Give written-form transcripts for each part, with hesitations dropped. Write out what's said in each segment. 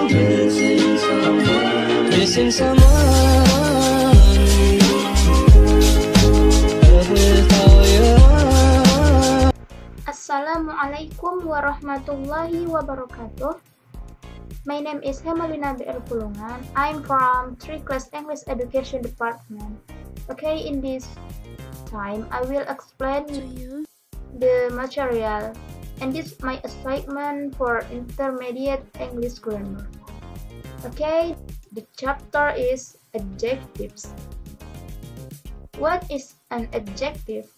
Missing someone. Assalamualaikum warahmatullahi wabarakatuh. My name is Hemalina Br Pulungan. I'm from 3 Class English Education Department. Okay, in this time I will explain to you the material, and this is my assignment for intermediate English grammar. Okay, the chapter is adjectives. What is an adjective?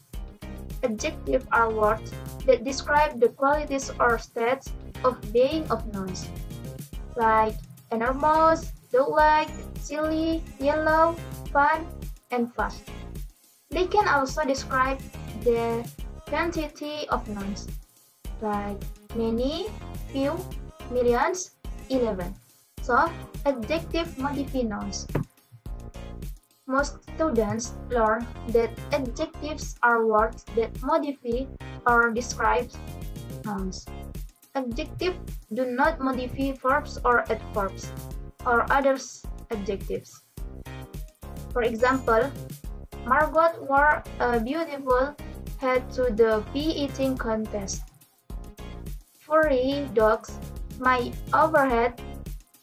Adjectives are words that describe the qualities or states of being of nouns, like enormous, dog-like, silly, yellow, fun, and fast. They can also describe the quantity of nouns, like many, few, millions, 11. So, adjective modify nouns. Most students learn that adjectives are words that modify or describe nouns. Adjectives do not modify verbs or adverbs or other adjectives. For example, Margot wore a beautiful hat to the bee eating contest. Furry dogs might overhead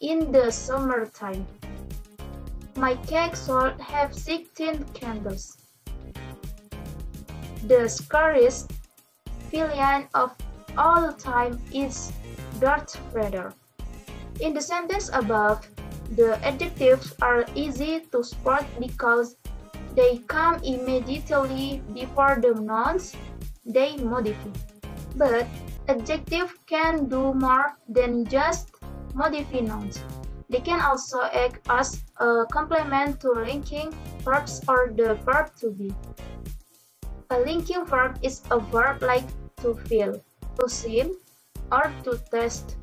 in the summertime. My cake should have 16 candles. The scariest villain of all time is Darth Vader. In the sentence above, the adjectives are easy to spot because they come immediately before the nouns they modify. But adjectives can do more than just modify nouns. They can also act as a complement to linking verbs or the verb to be. A linking verb is a verb like to feel, to seem, or to taste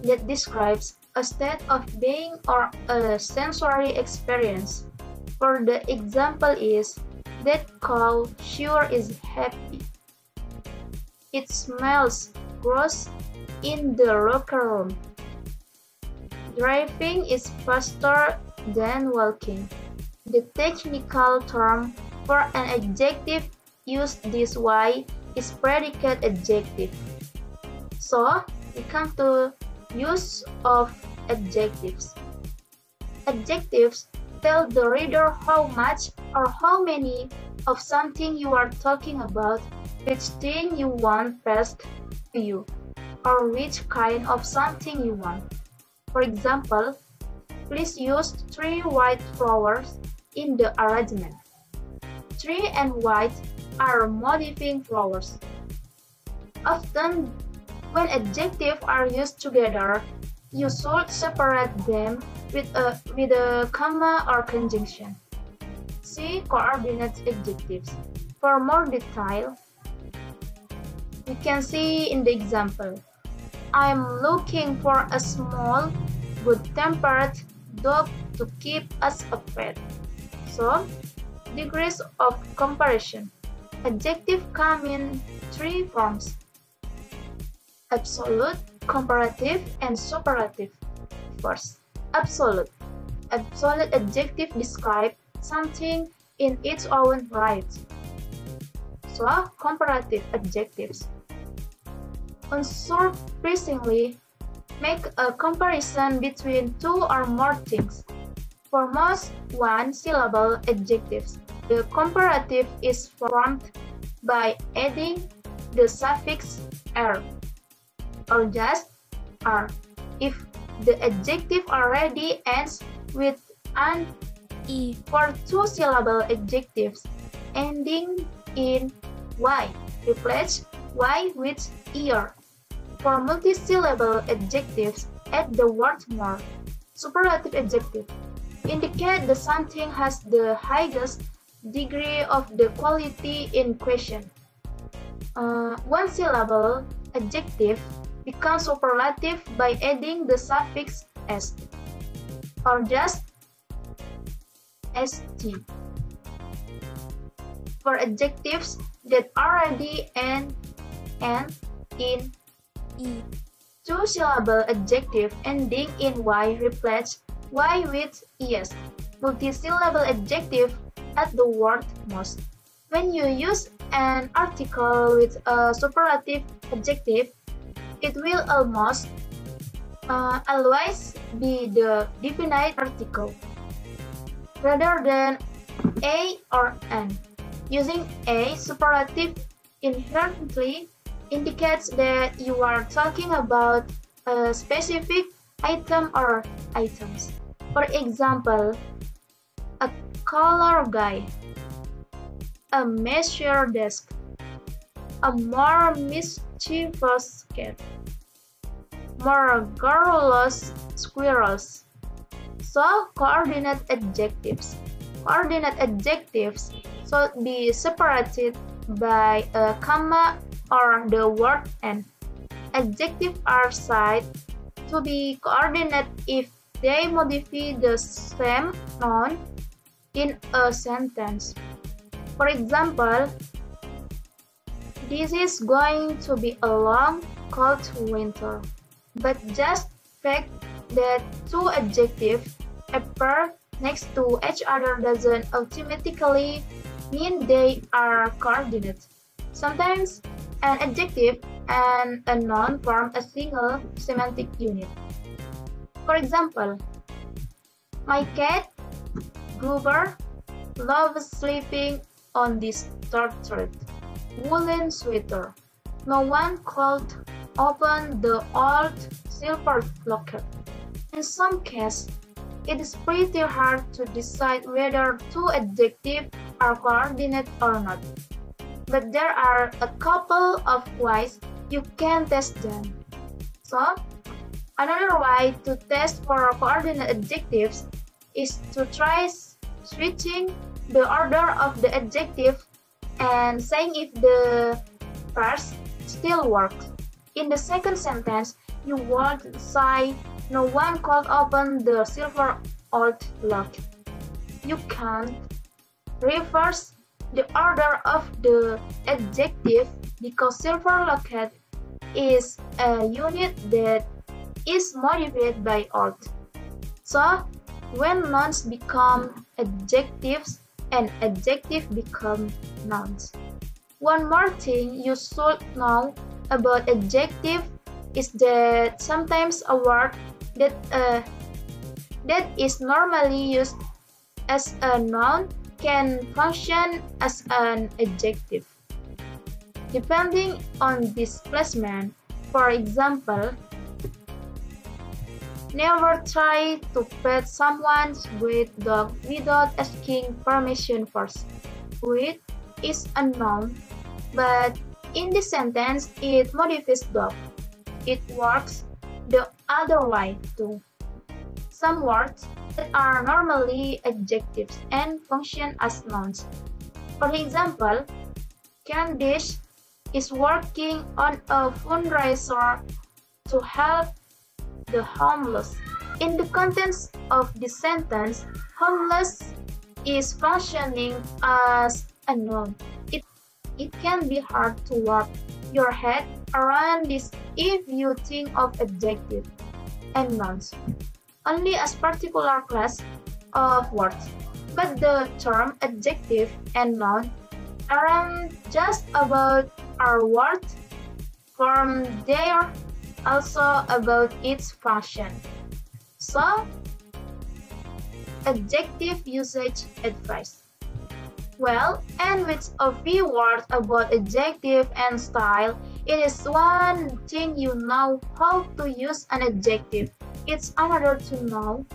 that describes a state of being or a sensory experience. For the example is, that cow sure is happy. It smells gross in the locker room. Driving is faster than walking. The technical term for an adjective used this way is predicate adjective. So, we come to use of adjectives. Adjectives tell the reader how much or how many of something you are talking about, which thing you want passed to you, or which kind of something you want. For example, please use 3 white flowers in the arrangement. 3 and white are modifying flowers. Often, when adjectives are used together, you should separate them with a comma or conjunction. See coordinate adjectives. For more detail, you can see in the example. I'm looking for a small, good-tempered dog to keep as a pet. So, degrees of comparison. Adjectives come in 3 forms: absolute, comparative, and superlative. First, absolute. Absolute adjective describe something in its own right. So, comparative adjectives. Unsurprisingly, make a comparison between 2 or more things. For most one-syllable adjectives, the comparative is formed by adding the suffix "er" or just "are" if the adjective already ends with an "e". For 2-syllable adjectives ending in "y", replace "y" with "er". For multi-syllable adjectives, add the word more. Superlative adjective indicate that something has the highest degree of the quality in question. One-syllable adjective becomes superlative by adding the suffix "s" or just "st". For adjectives that already end in "e", Two-syllable adjective ending in y replace y with es. Multi-syllable adjective add the word most. When you use an article with a superlative adjective, it will almost always be the definite article rather than a or an. Using a superlative inherently indicates that you are talking about a specific item or items. For example, a color guy, a measure desk, a more mischievous cat, more garrulous squirrels. So, coordinate adjectives. Coordinate adjectives should be separated by a comma or the word and. Adjectives are said to be coordinate if they modify the same noun in a sentence. For example, this is going to be a long, cold winter. But just fact that two adjectives appear next to each other doesn't automatically mean they are coordinate. Sometimes an adjective and a noun form a single semantic unit. For example, my cat, Goober, loves sleeping on this tortured woolen sweater. No one could open the old silver locker. In some cases, it is pretty hard to decide whether two adjectives are coordinate or not. But there are a couple of ways you can test them. So, another way to test for coordinate adjectives is to try switching the order of the adjective and saying if the first still works. In the second sentence, you would say, no one could open the silver old lock. You can reverse the order of the adjective because silver locket is a unit that is modified by old. So, when nouns become adjectives and adjectives become nouns. One more thing you should know about adjective is that sometimes a word that is normally used as a noun can function as an adjective. Depending on displacement, for example, never try to pet someone's wet dog without asking permission first. Wet is a noun, but in this sentence it modifies dog. It works the other way too. Some words that are normally adjectives and function as nouns. For example, Candice is working on a fundraiser to help the homeless. In the context of this sentence, homeless is functioning as a noun. It can be hard to wrap your head around this if you think of adjectives and nouns only as particular class of words. But the term adjective and noun aren't just about our word form, they're also about its function. So, adjective usage advice. Well, and with a few words about adjective and style, it is one thing you know how to use an adjective. It's another to know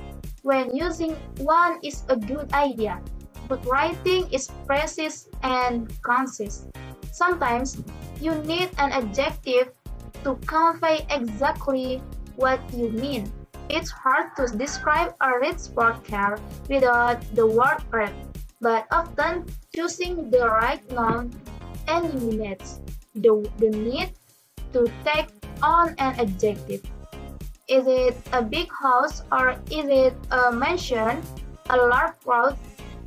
when using one is a good idea, but writing is precise and concise. Sometimes you need an adjective to convey exactly what you mean. It's hard to describe a red sport car without the word red, but often choosing the right noun eliminates the need to take on an adjective. Is it a big house, or is it a mansion, a large crowd,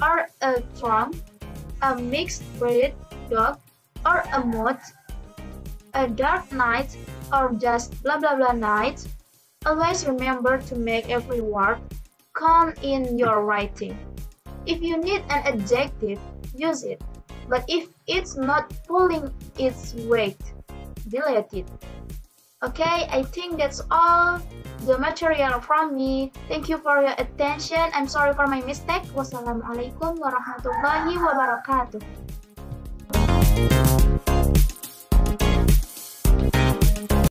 or a trunk, a mixed breed dog, or a moth, a dark night, or just blah blah blah nights, always remember to make every word count in your writing. If you need an adjective, use it. But if it's not pulling its weight, delete it. Okay, I think that's all the material from me. Thank you for your attention. I'm sorry for my mistake. Wassalamualaikum warahmatullahi wabarakatuh.